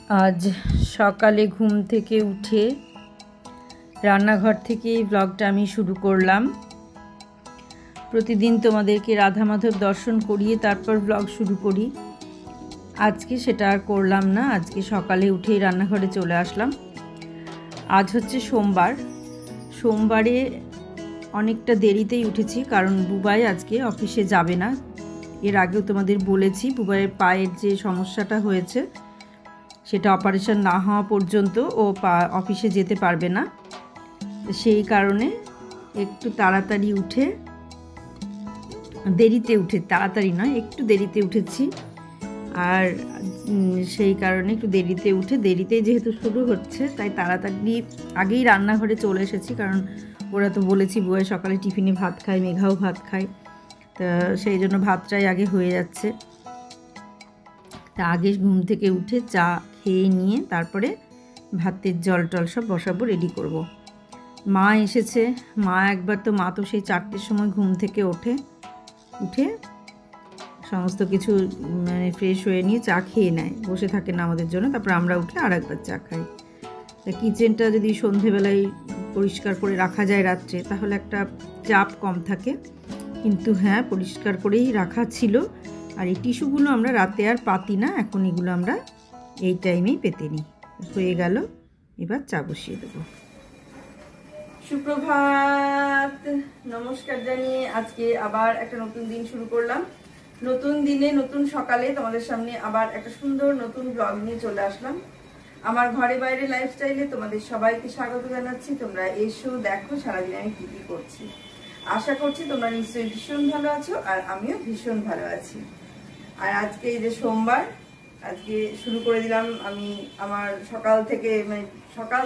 আজ সকালে ঘুম থেকে উঠে রান্নাঘর থেকে এই ব্লগটা আমি শুরু করলাম। প্রতিদিন তোমাদেরকে রাধা মাধব দর্শন করিয়ে তারপর ব্লগ শুরু করি। আজকে সেটা আর করলাম না, আজকে সকালে উঠেই রান্নাঘরে চলে আসলাম। আজ হচ্ছে সোমবার। সোমবারে অনেকটা দেরিতেই উঠেছি, কারণ বুবাই আজকে অফিসে যাবে না। এর আগেও তোমাদের বলেছি বুবাইয়ের পায়ের যে সমস্যাটা হয়েছে সেটা অপারেশন না হওয়া পর্যন্ত ও অফিসে যেতে পারবে না। সেই কারণে একটু তাড়াতাড়ি উঠে, দেরিতে উঠে, তাড়াতাড়ি নয় একটু দেরিতে উঠেছি। আর সেই কারণে একটু দেরিতে উঠে, দেরিতেই যেহেতু শুরু হচ্ছে তাই তাড়াতাড়ি আগেই রান্নাঘরে চলে এসেছি। কারণ ওরা তো বলেছি বুয়াই সকালে টিফিনে ভাত খায়, মেঘাও ভাত খায়, তা সেই জন্য ভাতটাই আগে হয়ে যাচ্ছে। তা আগে ঘুম থেকে উঠে চা খেয়ে নিয়ে তারপরে ভাতের জল টল সব বসাবো, রেডি করব। মা এসেছে, মা তো সেই 4টের সময় ঘুম থেকে উঠে সমস্ত কিছু মানে ফ্রেশ হয়ে নিয়ে চা খেয়ে নেয়, বসে থাকে না আমাদের জন্য। তারপর আমরা উঠে আর একবার চা খাই। তা কিচেনটা যদি সন্ধেবেলায় পরিষ্কার করে রাখা যায় রাত্রে, তাহলে একটা চাপ কম থাকে। কিন্তু হ্যাঁ, পরিষ্কার করেই রাখা ছিল। আর এই টিস্যুগুলো আমরা রাতে আর পাতি না, এখন এগুলো আমরা এই টাইমেই পেতে নিই। হয়ে গেল, এবার চা বসিয়ে দেবো। সুপ্রভাত, নমস্কার জানিয়ে আজকে আবার একটা নতুন দিন শুরু করলাম। নতুন দিনে নতুন সকালে তোমাদের সামনে আবার একটা সুন্দর নতুন ব্লগ নিয়ে চলে আসলাম। আমার ঘরে বাইরে লাইফস্টাইলে তোমাদের সবাইকে স্বাগত জানাচ্ছি। তোমরা এসো, দেখো সারাদিন আমি কি কি করছি। আশা করছি তোমরা নিশ্চয়ই ভীষণ ভালো আছো, আর আমিও ভীষণ ভালো আছি। আর আজকে এই যে সোমবার, আজকে শুরু করে দিলাম আমি আমার সকাল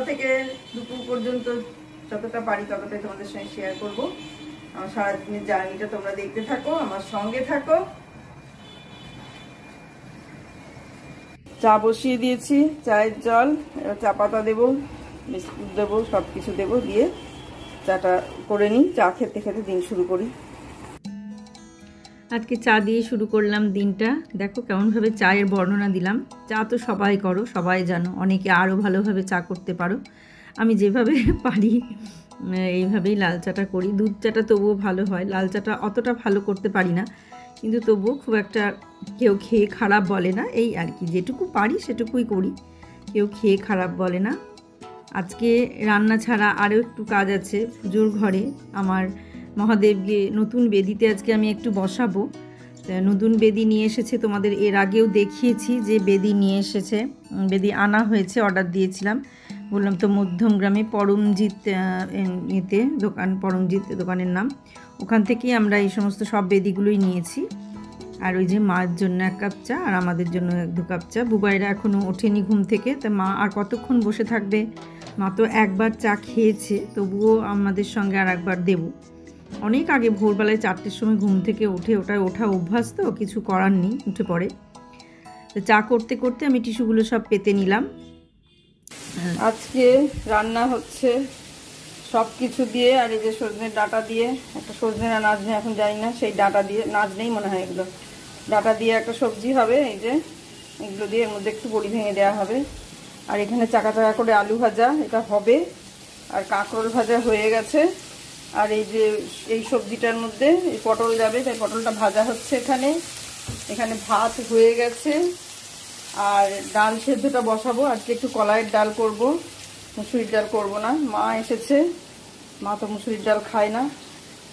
থেকে দুপুর পর্যন্ত যতটা পারি ততটাই তোমাদের সঙ্গে শেয়ার করব। আমার সারাদিনের জার্নিটা তোমরা দেখতে থাকো, আমার সঙ্গে থাকো। চা বসিয়ে দিয়েছি, চায়ের জল, চা পাতা দেবো, বিস্কুট দেবো, সব কিছু দেবো, দিয়ে চাটা করে নিই। চা খেতে খেতে দিন শুরু করি। আজকে চা দিয়ে শুরু করলাম দিনটা। দেখো কেমনভাবে চায়ের বর্ণনা দিলাম। চা তো সবাই করো, সবাই জানো, অনেকে আরও ভালোভাবে চা করতে পারো। আমি যেভাবে পারি এইভাবেই লাল চাটা করি। দুধ চাটা তবুও ভালো হয়, লাল চাটা অতটা ভালো করতে পারি না, কিন্তু তবুও খুব একটা কেউ খেয়ে খারাপ বলে না। এই আর কি, যেটুকু পারি সেটুকুই করি, কেউ খেয়ে খারাপ বলে না। আজকে রান্না ছাড়া আরও একটু কাজ আছে। পুজোর ঘরে আমার মহাদেবকে নতুন বেদিতে আজকে আমি একটু বসাবো। নতুন বেদি নিয়ে এসেছে, তোমাদের এর আগেও দেখিয়েছি যে বেদি নিয়ে এসেছে, বেদি আনা হয়েছে, অর্ডার দিয়েছিলাম। বললাম তো মধ্যমগ্রামে পরমজিৎ পরমজিৎ দোকানের নাম, ওখান থেকেই আমরা এই সমস্ত সব বেদিগুলোই নিয়েছি। আর ওই যে মায়ের জন্য 1 কাপ চা, আর আমাদের জন্য 2 কাপ চা। বুবাইরা এখনও ওঠেনি ঘুম থেকে, তা মা আর কতক্ষণ বসে থাকবে। মা তো একবার চা খেয়েছে, তবুও আমাদের সঙ্গে আর একবার দেবো। অনেক আগে ভোরবেলায় 4টের সময় ঘুম থেকে ওঠা অভ্যাস, তো কিছু করার নেই, উঠে পড়ে। তো চা করতে করতে আমি টিস্যুগুলো সব পেতে নিলাম। আজকে রান্না হচ্ছে সব কিছু দিয়ে, আর এই যে সজনের ডাঁটা দিয়ে একটা, সজনে না নাজনে এখন জানি না, সেই ডাঁটা দিয়ে, নাজনেই মনে হয় এগুলো, ডাঁটা দিয়ে একটা সবজি হবে। এই যে এগুলো দিয়ে এর মধ্যে একটু বড়ি ভেঙে দেওয়া হবে। আর এখানে চাকা চাকা করে আলু ভাজা এটা হবে, আর কাঁকরোল ভাজা হয়ে গেছে। আর এই যে এই সবজিটার মধ্যে এই পটল যাবে, তাই পটলটা ভাজা হচ্ছে। এখানে ভাত হয়ে গেছে, আর ডাল সেদ্ধটা বসাবো। আজকে একটু কলাইয়ের ডাল করব, মুসুরির ডাল করব না। মা এসেছে, মা তো মুসুরির ডাল খায় না,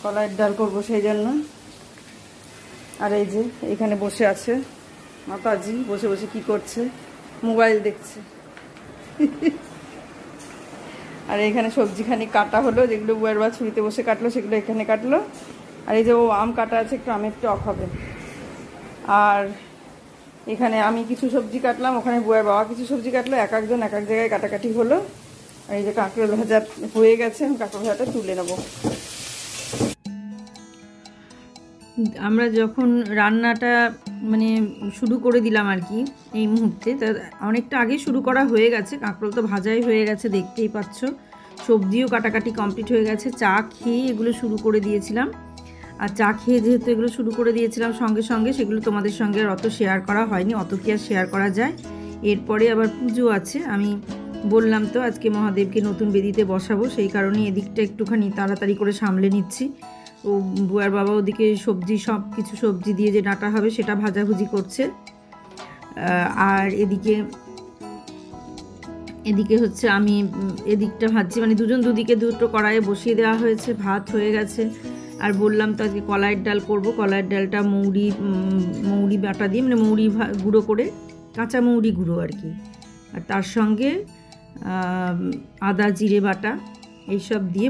কলাইয়ের ডাল করব সেই জন্য। আর এই যে এখানে বসে আছে মাতাজি, বসে বসে কি করছে, মোবাইল দেখছে। আর এখানে সবজিখানি কাটা হলো, যেগুলো বুয়ের বা ছুরিতে বসে কাটলো সেগুলো এখানে কাটলো। আর এই যে ও আম কাটা আছে, একটু আমের টক হবে। আর এখানে আমি কিছু সবজি কাটলাম, ওখানে বুয়ের বাবা কিছু সবজি কাটলো, এক একজন এক এক জায়গায় কাটাকাটি হলো। আর এই যে কাঁকরোল ভাজা হয়ে গেছে, কাঁকরোল ভাজাটা তুলে নেব। আমরা যখন রান্নাটা মানে শুরু করে দিলাম আর কি এই মুহূর্তে, তা অনেকটা আগে শুরু করা হয়ে গেছে। কাঁকরোল তো ভাজাই হয়ে গেছে, দেখতেই পাচ্ছ। সবজিও কাটাকাটি কমপ্লিট হয়ে গেছে। চা খেয়ে এগুলো শুরু করে দিয়েছিলাম। আর চা খেয়ে যেহেতু এগুলো শুরু করে দিয়েছিলাম সঙ্গে সঙ্গে, সেগুলো তোমাদের সঙ্গে অত শেয়ার করা হয়নি, অত কি আর শেয়ার করা যায়। এরপরে আবার পুজো আছে। আমি বললাম তো আজকে মহাদেবকে নতুন বেদিতে বসাবো, সেই কারণে এদিকটা একটুখানি তাড়াতাড়ি করে সামলে নিচ্ছি। ও বুয়ার বাবা ওদিকে সবজি, সব কিছু সবজি দিয়ে যে ডাঁটা হবে সেটা ভাজাভুজি করছে। আর এদিকে হচ্ছে আমি এদিকটা ভাজছি, মানে দুজন দুদিকে দুটো কড়াইয়ে বসিয়ে দেওয়া হয়েছে, ভাত হয়ে গেছে। আর বললাম তো আজকে কলাইয়ের ডাল করব। কলাইয়ের ডালটা মৌরি বাটা দিয়ে, মানে মৌরি গুঁড়ো করে, কাঁচা মৌরি গুঁড়ো আর কি, আর তার সঙ্গে আদা জিরে বাটা এইসব দিয়ে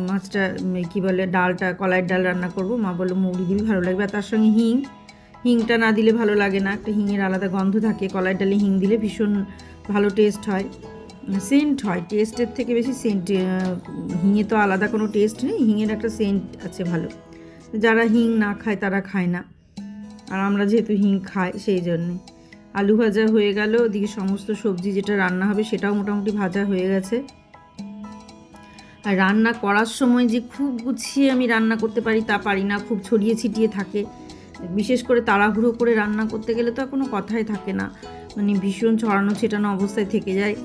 মাছটা কী বলে ডালটা, কলাইয়ের ডাল রান্না করব। মা বললো মৌরি দিবি, ভালো লাগবে। আর তার সঙ্গে হিংটা না দিলে ভালো লাগে না, একটা হিঙের আলাদা গন্ধ থাকে। কলাইয়ের ডালে হিং দিলে ভীষণ ভালো টেস্ট হয়, সেন্ট হয়, টেস্টের থেকে বেশি সেন্ট। হিঙে তো আলাদা কোনো টেস্ট নেই, হিঙের একটা সেন্ট আছে ভালো। যারা হিং না খায় তারা খায় না, আর আমরা যেহেতু হিং খাই সেই জন্যে। আলু ভাজা হয়ে গেল, ওদিকে সমস্ত সবজি যেটা রান্না হবে সেটাও মোটামুটি ভাজা হয়ে গেছে। আর রান্না করার সময় যে খুব গুছিয়ে আমি রান্না করতে পারি তা পারি না, খুব ছড়িয়ে ছিটিয়ে থাকে। বিশেষ করে তাড়াহুড়ো করে রান্না করতে গেলে তো কোনো কথাই থাকে না, মানে ভীষণ ছড়ানো ছেটানো অবস্থায় থেকে যায়।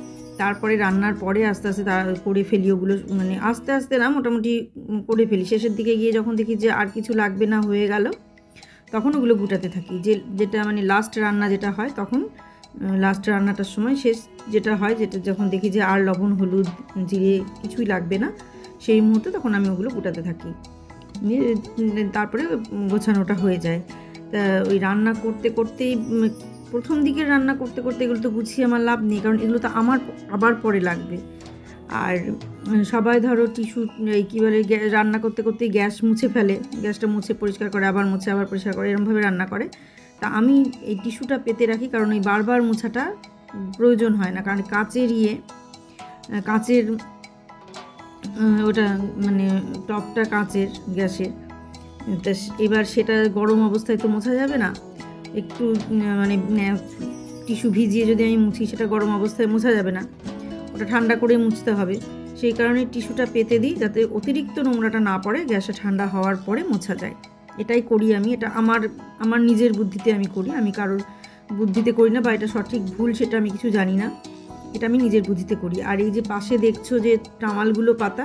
তারপরে রান্নার পরে আস্তে আস্তে করে ফেলি ওগুলো, মানে আস্তে আস্তে না, মোটামুটি করে ফেলি। শেষের দিকে গিয়ে যখন দেখি যে আর কিছু লাগবে না, হয়ে গেল, তখন ওগুলো গুটাতে থাকি। যেটা মানে লাস্ট রান্না যেটা হয়, তখন লাস্ট রান্নাটার সময় শেষ যেটা হয়, যেটা যখন দেখি যে আর লবণ হলুদ জিরে কিছুই লাগবে না, সেই মুহূর্তে তখন আমি ওগুলো গুটাতে থাকি। তারপরে গোছানোটা হয়ে যায়। তা ওই রান্না করতে করতেই, প্রথম দিকের রান্না করতে করতে এগুলো তো গুছিয়ে আমার লাভ নেই, কারণ এগুলো তো আমার আবার পরে লাগবে। আর সবাই ধরো টিস্যু, এই কী বলে, রান্না করতে করতেই গ্যাস মুছে ফেলে, গ্যাসটা মুছে পরিষ্কার করে, আবার মুছে আবার পরিষ্কার করে, এরকমভাবে রান্না করে। তা আমি এই টিস্যুটা পেতে রাখি, কারণ এই বারবার মোছাটা প্রয়োজন হয় না, কারণ কাঁচের ওটা মানে টপটা কাঁচের, গ্যাসের। তা এবার সেটা গরম অবস্থায় তো মোছা যাবে না, একটু মানে টিস্যু ভিজিয়ে যদি আমি মুছি, সেটা গরম অবস্থায় মোছা যাবে না, ওটা ঠান্ডা করে মুছতে হবে। সেই কারণে টিস্যুটা পেতে দিই, যাতে অতিরিক্ত নোংরাটা না পড়ে, গ্যাসে ঠান্ডা হওয়ার পরে মোছা যায়। এটাই করি আমি, এটা আমার নিজের বুদ্ধিতে আমি করি, আমি কারোর বুদ্ধিতে করি না, বা এটা সঠিক ভুল সেটা আমি কিছু জানি না, এটা আমি নিজের বুদ্ধিতে করি। আর এই যে পাশে দেখছো যে টামালগুলো পাতা,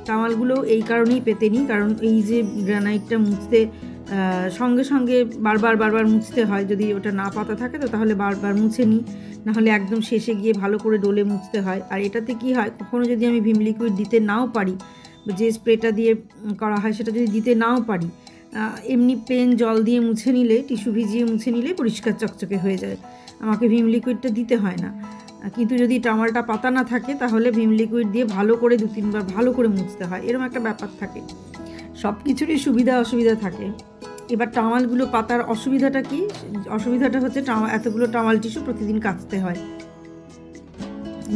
টামালগুলো এই কারণেই পেতে নিই, কারণ এই যে গ্রানাইটটা মুছতে সঙ্গে সঙ্গে বারবার মুছতে হয়। যদি ওটা না পাতা থাকে তো তাহলে বারবার মুছে নিই, নাহলে একদম শেষে গিয়ে ভালো করে ডলে মুছতে হয়। আর এটাতে কি হয়, কখনো যদি আমি ভিম লিকুইড দিতে নাও পারি, যে স্প্রেটা দিয়ে করা হয় সেটা যদি দিতে নাও পারি, এমনি প্লেন জল দিয়ে মুছে নিলে, টিস্যু ভিজিয়ে মুছে নিলে পরিষ্কার চকচকে হয়ে যায়, আমাকে ভিম লিকুইডটা দিতে হয় না। কিন্তু যদি টামালটা পাতা না থাকে, তাহলে ভিম লিকুইড দিয়ে ভালো করে 2-3 বার ভালো করে মুছতে হয়, এরকম একটা ব্যাপার থাকে। সব কিছুরই সুবিধা অসুবিধা থাকে। এবার টামালগুলো পাতার অসুবিধাটা কি? অসুবিধাটা হচ্ছে এতগুলো টামাল টিস্যু প্রতিদিন কাচতে হয়,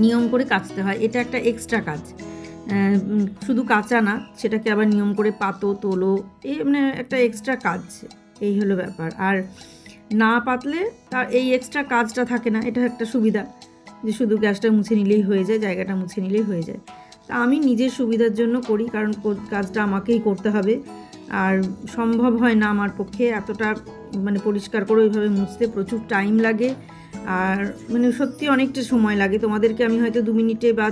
নিয়ম করে কাচতে হয়, এটা একটা এক্সট্রা কাজ। শুধু কাঁচা না, সেটাকে আবার নিয়ম করে পাতো তোলো, এই মানে একটা এক্সট্রা কাজ, এই হলো ব্যাপার। আর না পাতলে তার এই এক্সট্রা কাজটা থাকে না, এটা একটা সুবিধা, যে শুধু গ্যাসটা মুছে নিলেই হয়ে যায়, জায়গাটা মুছে নিলেই হয়ে যায়। তা আমি নিজের সুবিধার জন্য করি, কারণ কাজটা আমাকেই করতে হবে, আর সম্ভব হয় না আমার পক্ষে এতটা মানে পরিষ্কার করে ওইভাবে মুছতে, প্রচুর টাইম লাগে, আর মানে সত্যি অনেকটা সময় লাগে। তোমাদেরকে আমি হয়তো 2 মিনিটে বা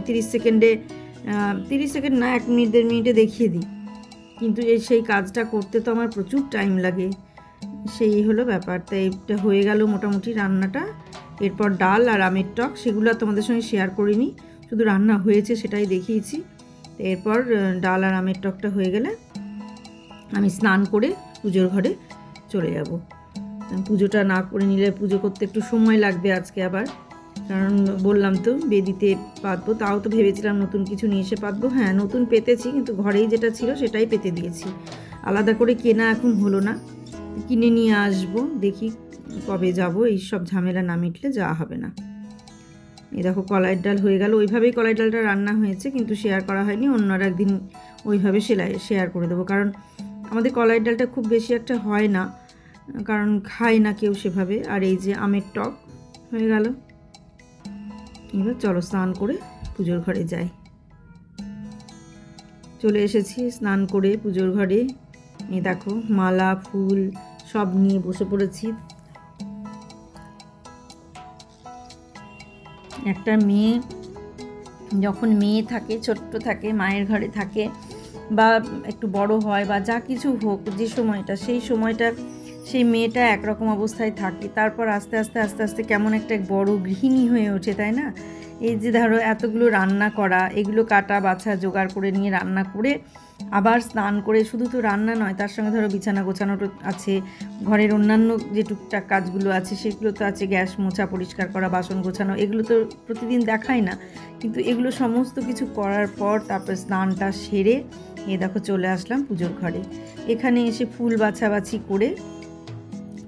30 সেকেন্ডে, 30 সেকেন্ড না, 1 মিনিট 1.5 মিনিটে দেখিয়ে দিই, কিন্তু সেই কাজটা করতে তো আমার প্রচুর টাইম লাগে, সেই হলো ব্যাপার। তাই এটা হয়ে গেল মোটামুটি রান্নাটা। এরপর ডাল আর আমের টক, সেগুলো তোমাদের সঙ্গে শেয়ার করিনি, শুধু রান্না হয়েছে সেটাই দেখিয়েছি। তো এরপর ডাল আর আমের টকটা হয়ে গেলে আমি স্নান করে পুজোর ঘরে চলে যাব। পুজোটা না করে নিলে পুজো করতে একটু সময় লাগবে আজকে আবার, কারণ বললাম তো বেদিতে পাতবো, তাও তো ভেবেছিলাম নতুন কিছু নিয়ে এসে পাতবো। হ্যাঁ, নতুন পেতেছি, কিন্তু ঘরেই যেটা ছিল সেটাই পেতে দিয়েছি, আলাদা করে কেনা এখন হলো না, কিনে নিয়ে আসবো, দেখি কবে যাব, এই সব ঝামেলা না মিটলে যাওয়া হবে না। এই দেখো কলাইয়ের ডাল হয়ে গেল, ওইভাবেই কলাইয়ের ডালটা রান্না হয়েছে, কিন্তু শেয়ার করা হয়নি, অন্য আর একদিন ওইভাবে শেয়ার করে দেবো। কারণ আমাদের কলাইয়ের ডালটা খুব বেশি একটা হয় না, কারণ খায় না কেউ সেভাবে। আর এই যে আমের টক হয়ে গেল, এবার চলো স্নান করে পুজোর ঘরে যাই। চলে এসেছি স্নান করে পুজোর ঘরে, এই দেখো মালা ফুল সব নিয়ে বসে পড়েছি। একটা মেয়ে যখন মেয়ে থাকে, ছোট্ট থাকে, মায়ের ঘরে থাকে বা একটু বড় হয় বা যা কিছু হোক, যে সময়টা সেই সময়টা সেই মেয়েটা একরকম অবস্থায় থাকে, তারপর আস্তে আস্তে আস্তে আস্তে কেমন একটা বড় গৃহিণী হয়ে ওঠে, তাই না? এই যে ধরো এতগুলো রান্না করা, এগুলো কাটা বাছা জোগাড় করে নিয়ে রান্না করে আবার স্নান করে, শুধু তো রান্না নয়, তার সঙ্গে ধরো বিছানা গোছানোটা আছে, ঘরের অন্যান্য যে টুকটাক কাজগুলো আছে সেগুলো তো আছে, গ্যাস মোছা, পরিষ্কার করা, বাসন গোছানো, এগুলো তো প্রতিদিন দেখাই না, কিন্তু এগুলো সমস্ত কিছু করার পর তারপরে স্নানটা সেরে দেখো চলে আসলাম পুজোর ঘরে। এখানে এসে ফুল বাছাবাছি করে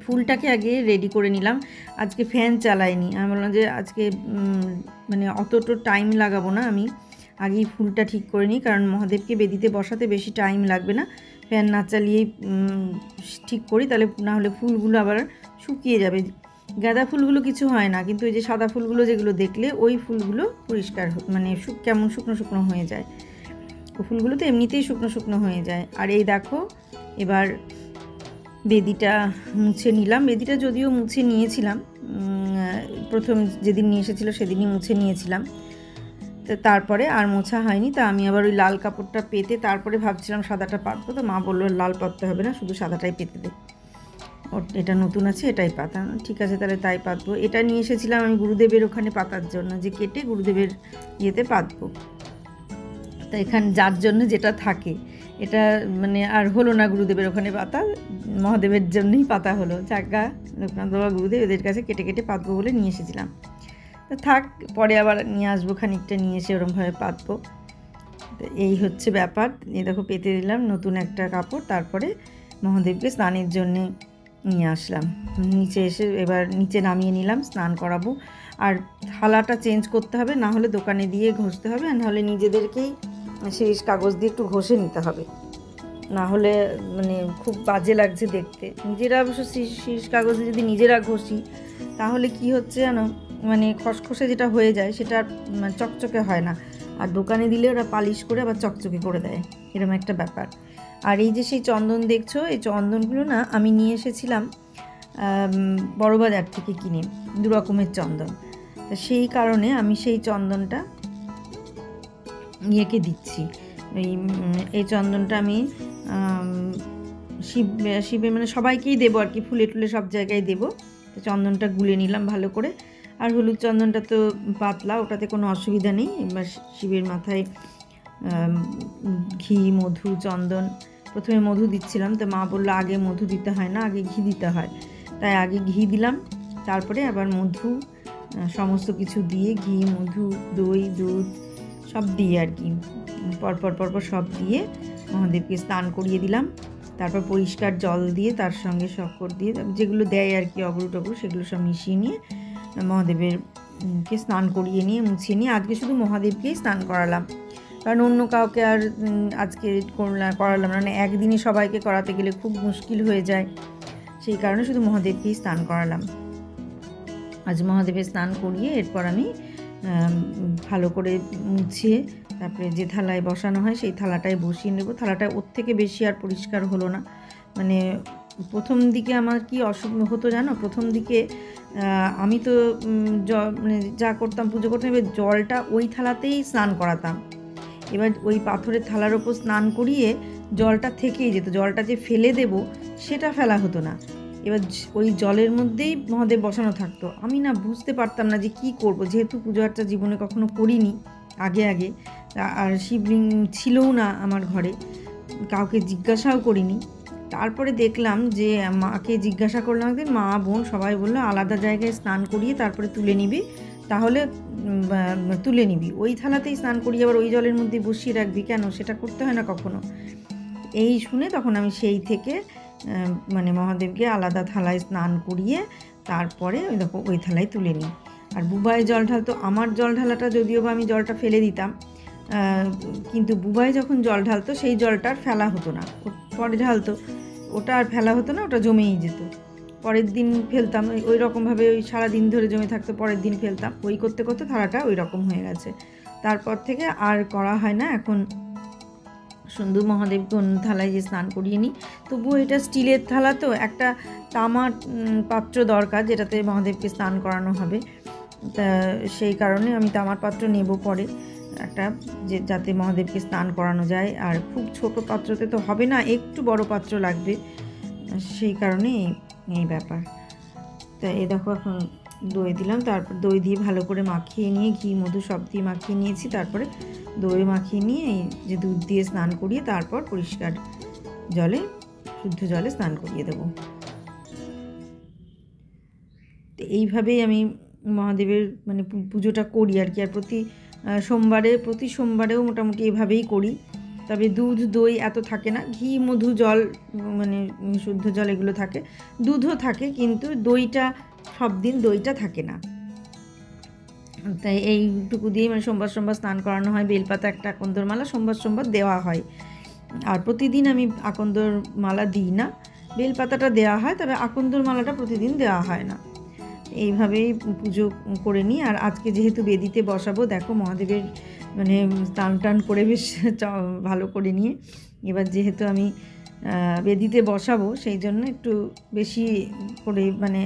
ফুলটাকে আগে রেডি করে নিলাম। আজকে ফ্যান চালাইনি, আমি বললাম যে আজকে মানে অতটা টাইম লাগাবো না, আমি আগেই ফুলটা ঠিক করে নিই, কারণ মহাদেবকে বেদিতে বসাতে বেশি টাইম লাগবে না, ফ্যান না চালিয়েই ঠিক করি, তাহলে না হলে ফুলগুলো আবার শুকিয়ে যাবে। গাঁদা ফুলগুলো কিছু হয় না, কিন্তু ওই যে সাদা ফুলগুলো যেগুলো দেখলে ওই ফুলগুলো পরিষ্কার মানে কেমন শুকনো শুকনো হয়ে যায়, ও ফুলগুলো তো এমনিতেই শুকনো শুকনো হয়ে যায়। আর এই দেখো এবার বেদিটা মুছে নিলাম। বেদিটা যদিও মুছে নিয়েছিলাম, প্রথম যেদিন নিয়ে এসেছিলো সেদিনই মুছে নিয়েছিলাম, তো তারপরে আর মোছা হয়নি। তা আমি আবার ওই লাল কাপড়টা পেতে তারপরে ভাবছিলাম সাদাটা পাতবো, তো মা বললো লাল পাততে হবে না, শুধু সাদাটাই পেতে দে, এটা নতুন আছে এটাই পাতা। ঠিক আছে তাহলে তাই পাতবো। এটা নিয়ে এসেছিলাম আমি গুরুদেবের ওখানে পাতার জন্য, যে কেটে গুরুদেবের ইয়েতে পাতবো। তা এখানে যার জন্য যেটা থাকে এটা মানে আর হলো না গুরুদেবের ওখানে পাতা, মহাদেবের জন্যই পাতা হলো। জাগা লোকনাথ বাবা গুরুদেব এদের কাছে কেটে কেটে পাতবো বলে নিয়ে এসেছিলাম। তা থাক, পরে আবার নিয়ে আসবো, খানিকটা নিয়ে এসে ওরমভাবে পাতবো। তো এই হচ্ছে ব্যাপার। এই দেখো পেতে দিলাম নতুন একটা কাপড়, তারপরে মহাদেবকে স্নানের জন্যে নিয়ে আসলাম। নিচে এসে এবার নিচে নামিয়ে নিলাম, স্নান করাবো। আর থালাটা চেঞ্জ করতে হবে, না হলে দোকানে দিয়ে ঘষতে হবে, আর নাহলে নিজেদেরকেই শিরিষ কাগজ দিয়ে একটু ঘষে নিতে হবে, না হলে মানে খুব বাজে লাগছে দেখতে। নিজেরা অবশ্য শিরিষ কাগজে যদি নিজেরা ঘষি তাহলে কি হচ্ছে জানো, মানে খসখসে যেটা হয়ে যায় সেটা চকচকে হয় না, আর দোকানে দিলে ওরা পালিশ করে আবার চকচকে করে দেয়, এরকম একটা ব্যাপার। আর এই যে সেই চন্দন দেখছো, এই চন্দনগুলো না আমি নিয়ে এসেছিলাম বড়বাজার থেকে কিনে, 2 রকমের চন্দন। তা সেই কারণে আমি সেই চন্দনটা ইয়েকে দিচ্ছি। এই চন্দনটা আমি শিবে মানে সবাইকেই দেবো আর কি, ফুলে টুলে সব জায়গায় দেবো। তো চন্দনটা গুলে নিলাম ভালো করে। আর হলুদ চন্দনটা তো পাতলা, ওটাতে কোনো অসুবিধা নেই। এবার শিবের মাথায় ঘি, মধু, চন্দন, প্রথমে মধু দিচ্ছিলাম, তো মা বললো আগে মধু দিতে হয় না, আগে ঘি দিতে হয়, তাই আগে ঘি দিলাম, তারপরে আবার মধু, সমস্ত কিছু দিয়ে ঘি, মধু, দই, দুধ সব দিয়ে আর কি পরপর পরপর সব দিয়ে মহাদেবকে স্নান করিয়ে দিলাম। তারপর পরিষ্কার জল দিয়ে তার সঙ্গে শক্কর দিয়ে যেগুলো দেয় আর কি অগরু টগরু, সেগুলো সব মিশিয়ে নিয়ে মহাদেবেরকে স্নান করিয়ে নিয়ে মুছিয়ে নিয়ে আজকে শুধু মহাদেবকেই স্নান করালাম, কারণ অন্য কাউকে আর আজকে করালাম না, মানে একদিনে সবাইকে করাতে গেলে খুব মুশকিল হয়ে যায়, সেই কারণে শুধু মহাদেবকেই স্নান করালাম। আজ মহাদেবের স্নান করিয়ে এরপর আমি ভালো করে মুছিয়ে তারপরে যে থালায় বসানো হয় সেই থালাটায় বসিয়ে নেব। থালাটা ওর থেকে বেশি আর পরিষ্কার হলো না, মানে প্রথম দিকে আমার কি অসুবিধা হতো জানো, প্রথম দিকে আমি তো মানে যা করতাম পুজো করতাম, এবার জলটা ওই থালাতেই স্নান করাতাম, এবার ওই পাথরের থালার ওপর স্নান করিয়ে জলটা থেকেই যেত, জলটা যে ফেলে দেব সেটা ফেলা হতো না, এবার ওই জলের মধ্যেই মহাদেব বসানো থাকতো। আমি না বুঝতে পারতাম না যে কি করব, যেহেতু পুজো আর্চা জীবনে কখনো করিনি আগে, আর শিবলিং ছিলও না আমার ঘরে, কাউকে জিজ্ঞাসাও করিনি। তারপরে দেখলাম যে মাকে জিজ্ঞাসা করলাম একদিন, মা বোন সবাই বললো আলাদা জায়গায় স্নান করিয়ে তারপরে তুলে নিবি, তাহলে তুলে নিবি, ওই থালাতেই স্নান করিয়ে আবার ওই জলের মধ্যে বসিয়ে রাখবি কেন, সেটা করতে হয় না কখনো। এই শুনে তখন আমি সেই থেকে মানে মহাদেবকে আলাদা থালায় স্নান করিয়ে তারপরে ওই দেখো ওই থালায় তুলে নিই। আর বুবাই জল ঢালতো, আমার জল ঢালাটা যদিও বা আমি জলটা ফেলে দিতাম, কিন্তু বুবাই যখন জল ঢালতো সেই জলটা আর ফেলা হতো না, পরে ঢালতো, ওটা আর ফেলা হতো না, ওটা জমেই যেত, পরের দিন ফেলতাম, ওই রকমভাবে ওই সারাদিন ধরে জমে থাকতো, পরের দিন ফেলতাম, ওই করতে করতে থালাটা ওই রকম হয়ে গেছে। তারপর থেকে আর করা হয় না, এখন শুধু মহাদেবকে অন্য থালায় যে স্নান করিয়ে নিই। তবুও এটা স্টিলের থালা, তো একটা তামার পাত্র দরকার যেটাতে মহাদেবকে স্নান করানো হবে, তা সেই কারণে আমি তামার পাত্র নেব পরে একটা, যে যাতে মহাদেবকে স্নান করানো যায়। আর খুব ছোট পাত্রতে তো হবে না, একটু বড় পাত্র লাগবে, সেই কারণে এই ব্যাপার। তা এই দেখো এখন দই দিলাম, তারপর দই দিয়ে ভালো করে মাখিয়ে নিয়ে, ঘি মধু সব দিয়ে মাখিয়ে নিয়েছি, তারপরে দই মাখিয়ে নিয়ে এই যে দুধ দিয়ে স্নান করিয়ে তারপর পরিষ্কার জলে, শুদ্ধ জলে স্নান করিয়ে দেবো। তো এইভাবেই আমি মহাদেবের মানে পুজোটা করি আর কি। আর প্রতি সোমবারেও মোটামুটি এভাবেই করি। তবে দুধ দই এত থাকে না, ঘি মধু জল মানে শুদ্ধ জল এগুলো থাকে, দুধও থাকে, কিন্তু দইটা সব দিন দইটা থাকে না। তাই এইটুকু দিয়ে মানে সোমবার স্নান করানো হয়। বেলপাতা একটা আকন্দর মালা সোমবার দেওয়া হয়। আর প্রতিদিন আমি আকন্দর মালা দিই না, বেলপাতাটা দেওয়া হয়, তবে আকন্দর মালাটা প্রতিদিন দেওয়া হয় না। এইভাবেই পুজো করে নিই। আর আজকে যেহেতু বেদিতে বসাবো, দেখো মহাদেবের মানে স্নান টান করে বেশ ভালো করে নিয়ে, এবার যেহেতু আমি বেদিতে বসাবো সেই জন্য একটু বেশি করে মানে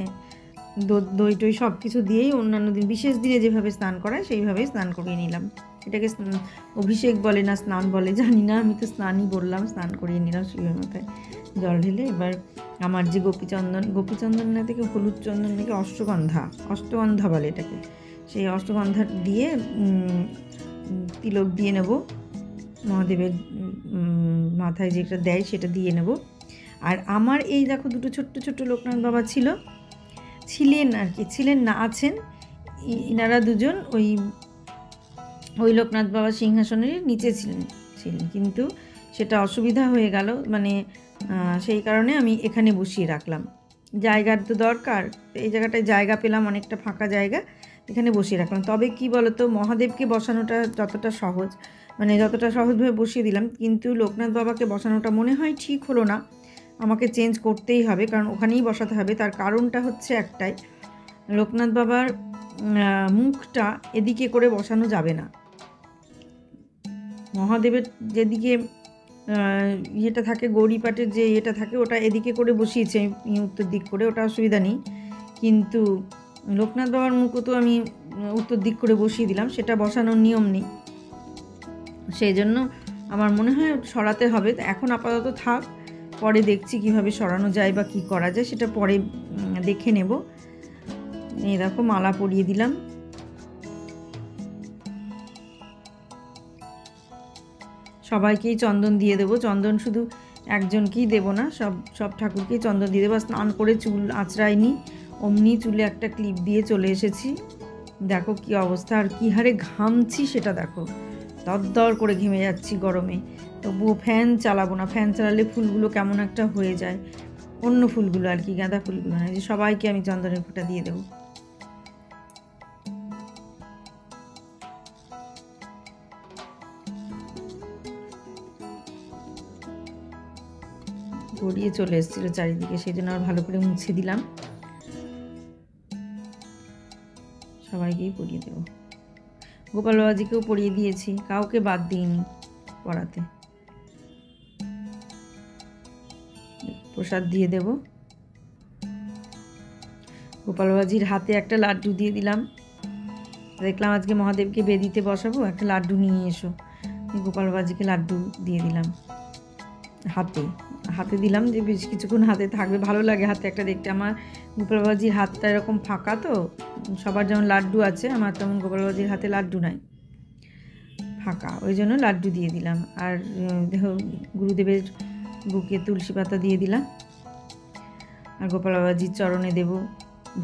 দই টই সব কিছু দিয়েই অন্যান্য দিন বিশেষ দিনে যেভাবে স্নান করায় সেইভাবেই স্নান করিয়ে নিলাম। এটাকে অভিষেক বলে না স্নান বলে জানি না, আমি তো স্নানই বললাম, স্নান করিয়ে নিলাম শিবের মাথায় জল ঢেলে। এবার আমার যে গোপীচন্দন না থেকে হলুদ চন্দন থেকে অষ্টগন্ধা বলে এটাকে, সেই অষ্টগন্ধা দিয়ে তিলক দিয়ে নেব, মহাদেবের মাথায় যেটা দেয় সেটা দিয়ে নেব। আর আমার এই দেখো দুটো ছোট্ট লোকনাথ বাবা ছিলেন আর কি, ছিলেন না, আছেন, ইনারা দুজন ওই লোকনাথ বাবা সিংহাসনের নিচে ছিলেন, কিন্তু সেটা অসুবিধা হয়ে গেল, মানে সেই কারণে আমি এখানে বসিয়ে রাখলাম। জায়গার তো দরকার, এই জায়গাটায় জায়গা পেলাম, অনেকটা ফাঁকা জায়গা, এখানে বসিয়ে রাখলাম। তবে কি বলতো, মহাদেবকে বসানোটা যতটা সহজভাবে বসিয়ে দিলাম, কিন্তু লোকনাথ বাবাকে বসানোটা মনে হয় ঠিক হলো না, আমাকে চেঞ্জ করতেই হবে, কারণ ওখানেই বসাতে হবে। তার কারণটা হচ্ছে একটাই, লোকনাথ বাবার মুখটা এদিকে করে বসানো যাবে না। মহাদেবের যেদিকে ইয়েটা থাকে, গৌরীপাটের যে ইয়েটা থাকে, ওটা এদিকে করে বসিয়েছি আমি উত্তর দিক করে, ওটা অসুবিধা নেই। কিন্তু লোকনাথ বাবার মুখও তো আমি উত্তর দিক করে বসিয়ে দিলাম, সেটা বসানোর নিয়ম নেই, সেই জন্য আমার মনে হয় সরাতে হবে। এখন আপাতত থাক, পরে দেখছি কিভাবে সরানো যায় বা কি করা যায়, সেটা পরে দেখে নেব। এই দেখো মালা পরিয়ে দিলাম। সবাইকেই চন্দন দিয়ে দেবো, চন্দন শুধু একজনকেই দেবো না, সব ঠাকুরকেই চন্দন দিয়ে দেবো। স্নান করে চুল আঁচড়াইনি, অমনি চুলে একটা ক্লিপ দিয়ে চলে এসেছি। দেখো কি অবস্থা, আর কি হারে ঘামছি সেটা দেখো, দরদর করে ঘেমে যাচ্ছি গরমে। তবুও ফ্যান চালাবো না, ফ্যান চালালে ফুলগুলো কেমন একটা হয়ে যায়, অন্য ফুলগুলো আর কি, গাঁদা ফুলগুলো না, যে সবাইকে আমি চন্দনের ফোঁটা দিয়ে দেবো। গড়িয়ে চলে এসেছিলো চারিদিকে, সেই জন্য আর ভালো করে মুছে দিলাম। সবাইকেই পরিয়ে দেবো, গোপাল বাবাজিকেও পরিয়ে দিয়েছি, কাউকে বাদ দিইনি পড়াতে। প্রসাদ দিয়ে দেব, গোপাল বাবাজির হাতে একটা লাড্ডু দিয়ে দিলাম। দেখলাম আজকে মহাদেবকে বেদিতে বসাবো, একটা লাড্ডু নিয়ে এসো, গোপাল বাবাজিকে লাড্ডু দিয়ে দিলাম, হাতে দিলাম, যে বেশ কিছুক্ষণ হাতে থাকবে, ভালো লাগে হাতে একটা দেখতে। আমার গোপাল বাবাজির হাতটা এরকম ফাঁকা, তো সবার যেমন লাড্ডু আছে, আমার তেমন গোপাল বাবাজির হাতে লাড্ডু নাই, ফাঁকা, ওই জন্য লাড্ডু দিয়ে দিলাম। আর দেখো গুরুদেবের বুকে তুলসী পাতা দিয়ে দিলাম, আর গোপাল বাবাজির চরণে দেব,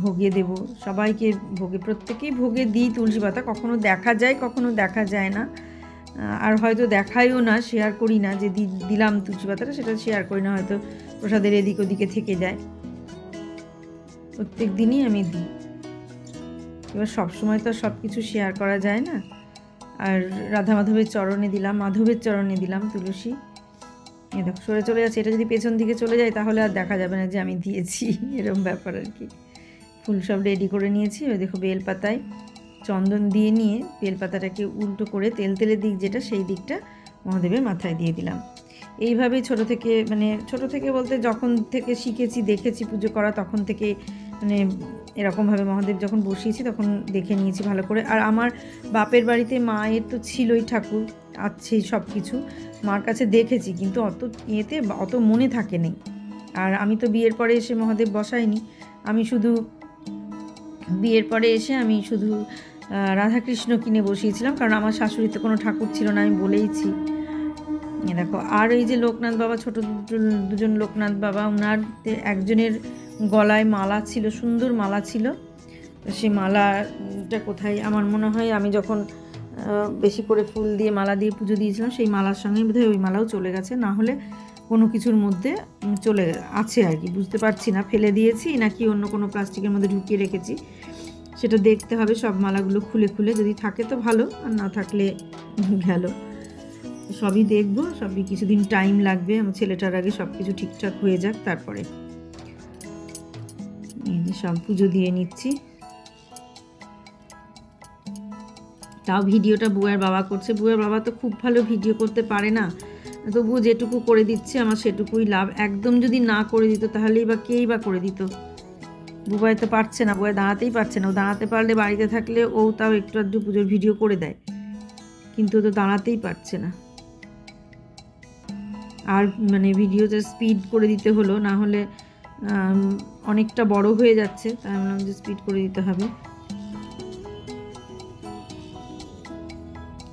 ভোগে দেব, সবাইকে ভোগে, প্রত্যেকেই ভোগে দিই তুলসী পাতা, কখনো দেখা যায় কখনো দেখা যায় না, আর হয়তো দেখাইও না, শেয়ার করি না, যে দিলাম তুলসী পাতাটা সেটা শেয়ার করি না, হয়তো প্রসাদের এদিক ওদিকে থেকে যায়, প্রত্যেক দিনই আমি দিই। এবার সবসময় তো সব কিছু শেয়ার করা যায় না। আর রাধা মাধবের চরণে দিলাম তুলসী। এ দেখো সরে চলে যাচ্ছে, এটা যদি পেছন দিকে চলে যায় তাহলে আর দেখা যাবে না যে আমি দিয়েছি, এরকম ব্যাপার আর কি। ফুল সব রেডি করে নিয়েছি, ওই দেখো বেলপাতায় চন্দন দিয়ে নিয়ে বেলপাতাটাকে উল্টো করে তেলের দিক যেটা, সেই দিকটা মহাদেবের মাথায় দিয়ে দিলাম। এইভাবেই ছোট থেকে বলতে যখন থেকে শিখেছি দেখেছি পুজো করা, তখন থেকে মানে এরকমভাবে মহাদেব যখন বসিয়েছি তখন দেখে নিয়েছি ভালো করে। আর আমার বাপের বাড়িতে মায়ের তো ছিলই ঠাকুর, আছেই সব কিছু, মার কাছে দেখেছি, কিন্তু অত ইয়েতে অত মনে থাকে নেই। আর আমি তো বিয়ের পরে এসে মহাদেব বসাইনি, আমি শুধু বিয়ের পরে এসে আমি শুধু রাধাকৃষ্ণ কিনে বসিয়েছিলাম, কারণ আমার শাশুড়িতে কোনো ঠাকুর ছিল না, আমি বলেইছি। দেখো, আর এই যে লোকনাথ বাবা, ছোট দুজন লোকনাথ বাবা, ওনার একজনের গলায় মালা ছিল, সুন্দর মালা ছিল। সেই মালাটা কোথায়, আমার মনে হয় আমি যখন বেশি করে ফুল দিয়ে মালা দিয়ে পুজো দিয়েছিলাম, সেই মালার সঙ্গে বোধহয় ওই মালাও চলে গেছে, না হলে কোনো কিছুর মধ্যে চলে আছে আর কি, বুঝতে পারছি না ফেলে দিয়েছি নাকি অন্য কোনো প্লাস্টিকের মধ্যে ঢুকিয়ে রেখেছি, সেটা দেখতে হবে। সব মালাগুলো খুলে খুলে, যদি থাকে তো ভালো, আর না থাকলে গেল। সবই দেখবো, সবই কিছুদিন টাইম লাগবে, আমার ছেলেটার আগে সব কিছু ঠিকঠাক হয়ে যাক, তারপরে সব পুজো দিয়ে নিচ্ছি। তাও ভিডিওটা বুয়ার বাবা করছে, বুয়ার বাবা তো খুব ভালো ভিডিও করতে পারে না, তবুও যেটুকু করে দিচ্ছে আমার সেটুকুই লাভ। একদম যদি না করে দিত তাহলেই বা কেই বা করে দিত। বুবাই তো পারছে না, বুবাই দাঁড়াতেই পারছে না। ও দাঁড়াতে পারলে, বাড়িতে থাকলে ও তাও একটু আধটু পুজোর ভিডিও করে দেয়, কিন্তু ও তো দাঁড়াতেই পারছে না। আর মানে ভিডিওতে স্পিড করে দিতে হলো, না হলে অনেকটা বড় হয়ে যাচ্ছে, তাই বললাম যে স্পিড করে দিতে হবে।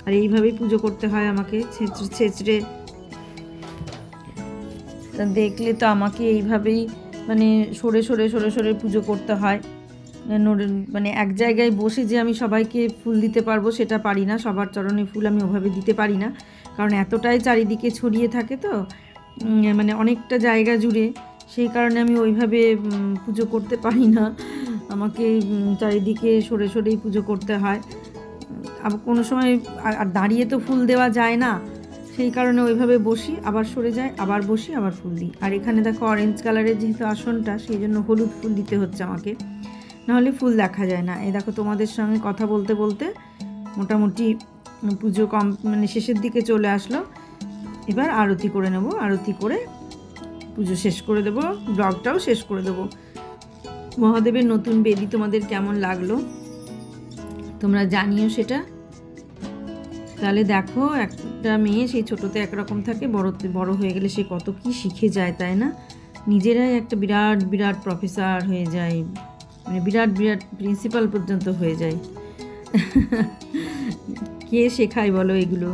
আর এইভাবেই পুজো করতে হয় আমাকে, ছেঁচড়ে দেখলে তো আমাকে এইভাবেই মানে সরে সরে সরে সরে পুজো করতে হয়। মানে এক জায়গায় বসে যে আমি সবাইকে ফুল দিতে পারবো সেটা পারি না, সবার চরণে ফুল আমি ওভাবে দিতে পারি না, কারণ এতটাই চারিদিকে ছড়িয়ে থাকে তো, মানে অনেকটা জায়গা জুড়ে, সেই কারণে আমি ওইভাবে পুজো করতে পারি না, আমাকে চারিদিকে সরে সরেই পুজো করতে হয়। আবার কোনো সময় আর দাঁড়িয়ে তো ফুল দেওয়া যায় না, সেই কারণে ওইভাবে বসি, আবার সরে যায়, আবার বসি, আবার ফুল দিই। আর এখানে দেখো অরেঞ্জ কালারের যেহেতু আসনটা, সেই জন্য হলুদ ফুল দিতে হচ্ছে আমাকে, নাহলে ফুল দেখা যায় না। এই দেখো, তোমাদের সঙ্গে কথা বলতে বলতে মোটামুটি পুজো মানে শেষের দিকে চলে আসলো। এবার আরতি করে নেব, আরতি করে পুজো শেষ করে দেবো, ব্লগটাও শেষ করে দেবো। মহাদেবের নতুন বেদি তোমাদের কেমন লাগলো তোমরা জানিও সেটা। তাহলে দেখো, একটা মেয়ে সেই ছোটোতে একরকম থাকে, বড় হয়ে গেলে সে কত কি শিখে যায়, তাই না? নিজেরাই একটা বিরাট বিরাট প্রফেসর হয়ে যায়, মানে বিরাট বিরাট প্রিন্সিপাল পর্যন্ত হয়ে যায়। কে শেখায় বলো এগুলো?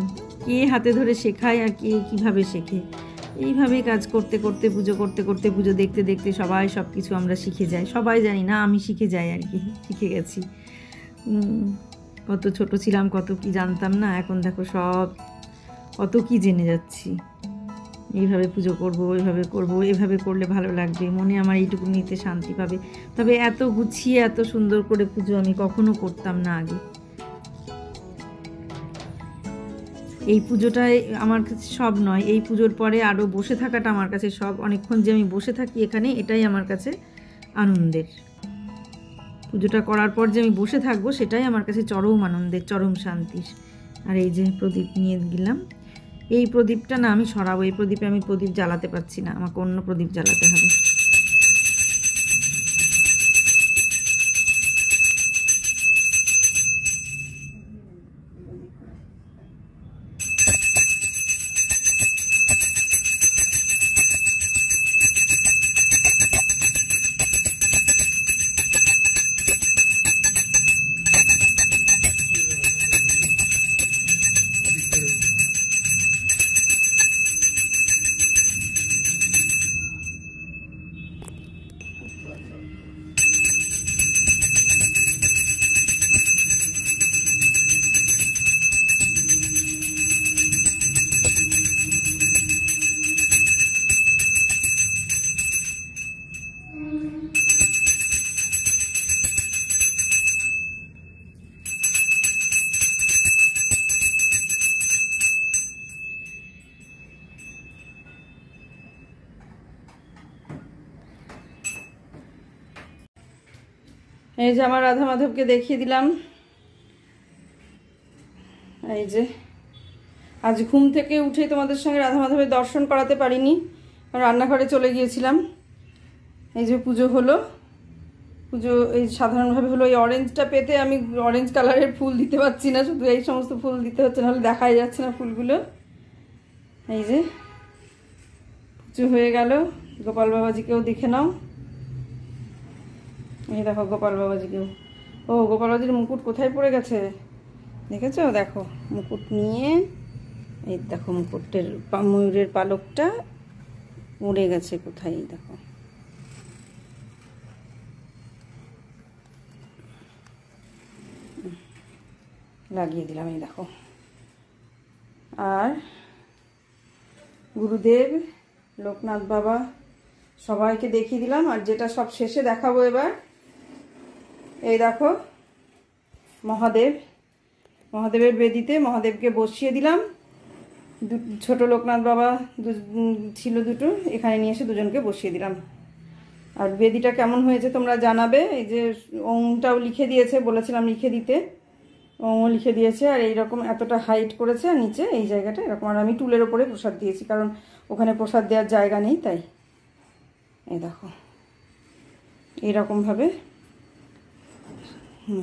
কে হাতে ধরে শেখায় আর কে কীভাবে শেখে? এইভাবেই কাজ করতে করতে, পুজো করতে করতে, পুজো দেখতে দেখতে সবাই সব কিছু আমরা শিখে যাই। সবাই জানি না, আমি শিখে যাই আর কি, শিখে গেছি। কত ছোট ছিলাম, কত কি জানতাম না, এখন দেখো সব কত কি জেনে যাচ্ছি। এইভাবে পুজো করব, এইভাবে করব, এভাবে করলে ভালো লাগবে, মনে আমার এইটুকু নিতে শান্তি পাবে। তবে এত গুছিয়ে এত সুন্দর করে পুজো আমি কখনো করতাম না আগে। এই পুজোটাই আমার কাছে সব নয়, এই পুজোর পরে আরও বসে থাকাটা আমার কাছে সব। অনেকক্ষণ যে আমি বসে থাকি এখানে, এটাই আমার কাছে আনন্দের। পুজোটা করার পর যে আমি বসে থাকবো, সেটাই আমার কাছে চরম আনন্দের, চরম শান্তির। আর এই যে প্রদীপ নিয়ে গেলাম, এই প্রদীপটা না আমি সরাবো, এই প্রদীপে আমি প্রদীপ জ্বালাতে পারছি না, আমাকে অন্য প্রদীপ জ্বালাতে হবে। এই যে আমার রাধা মাধবকে দেখিয়ে দিলাম। এই যে আজ ঘুম থেকে উঠে তোমাদের সঙ্গে রাধা মাধবের দর্শন করাতে পারিনি, কারণ রান্নাঘরে চলে গিয়েছিলাম। এই যে পুজো হলো, পুজো এই সাধারণভাবে হলো এই অরেঞ্জটা পেতে আমি অরেঞ্জ কালারের ফুল দিতে পারছি না, শুধু এই সমস্ত ফুল দিতে হচ্ছে, নাহলে দেখাই যাচ্ছে না ফুলগুলো। এই যে পুজো হয়ে গেল, গোপাল বাবাজিকেও দেখে নাও। এই দেখো গোপাল বাবাজিকেও, ও গোপাল বাবাজির মুকুট কোথায় পড়ে গেছে দেখেছো? দেখো মুকুট নিয়ে, এই দেখো মুকুটের ময়ূরের পালকটা উড়ে গেছে কোথায়, দেখো। লাগিয়ে দিলাম, এই দেখো। আর গুরুদেব, লোকনাথ বাবা সবাইকে দেখিয়ে দিলাম। আর যেটা সব শেষে দেখাবো এবার, এই দেখো মহাদেবের বেদিতে মহাদেবকে বসিয়ে দিলাম। ছোট লোকনাথ বাবা ছিল দুটো, এখানে নিয়ে এসে দুজনকে বসিয়ে দিলাম। আর বেদিটা কেমন হয়েছে তোমরা জানাবে। এই যে ওমটাও লিখে দিয়েছে, বলেছিলাম লিখে দিতে, ওমও লিখে দিয়েছে। আর এইরকম এতটা হাইট করেছে, আর নিচে এই জায়গাটা এরকম। আর আমি টুলের ওপরে প্রসাদ দিয়েছি, কারণ ওখানে প্রসাদ দেওয়ার জায়গা নেই, তাই। এই দেখো এইরকমভাবে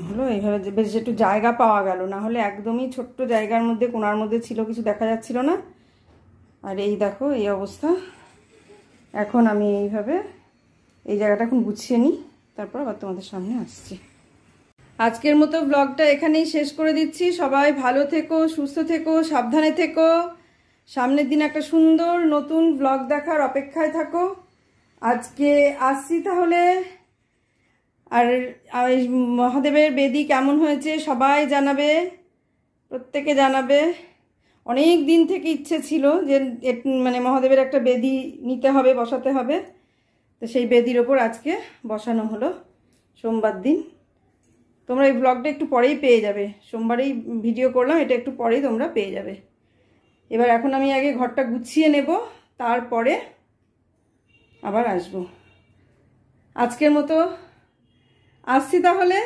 হলো। এইভাবে বেশ একটু জায়গা পাওয়া গেল, না হলে একদমই ছোট্ট জায়গার মধ্যে কোণার মধ্যে ছিল, কিছু দেখা যাচ্ছিল না। আর এই দেখো এই অবস্থা। এখন আমি এইভাবে এই জায়গাটা এখন গুছিয়ে নিই, তারপর আবার তোমাদের সামনে আসছি। আজকের মতো ব্লগটা এখানেই শেষ করে দিচ্ছি। সবাই ভালো থেকো, সুস্থ থেকো, সাবধানে থেকো। সামনের দিন একটা সুন্দর নতুন ব্লগ দেখার অপেক্ষায় থাকো। আজকে আসছি তাহলে। আর মহাদেবের বেদি কেমন হয়েছে সবাই জানাবে, প্রত্যেকে জানাবে। অনেক দিন থেকে ইচ্ছে ছিল যে মানে মহাদেবের একটা বেদি নিতে হবে, বসাতে হবে। তো সেই বেদির ওপর আজকে বসানো হলো সোমবার দিন। তোমরা এই ব্লগটা একটু পরেই পেয়ে যাবে, সোমবারেই ভিডিও করলাম, এটা একটু পরেই তোমরা পেয়ে যাবে। এবার এখন আমি আগে ঘরটা গুছিয়ে নেব, তারপরে আবার আসবো। আজকের মতো আসছি তাহলে।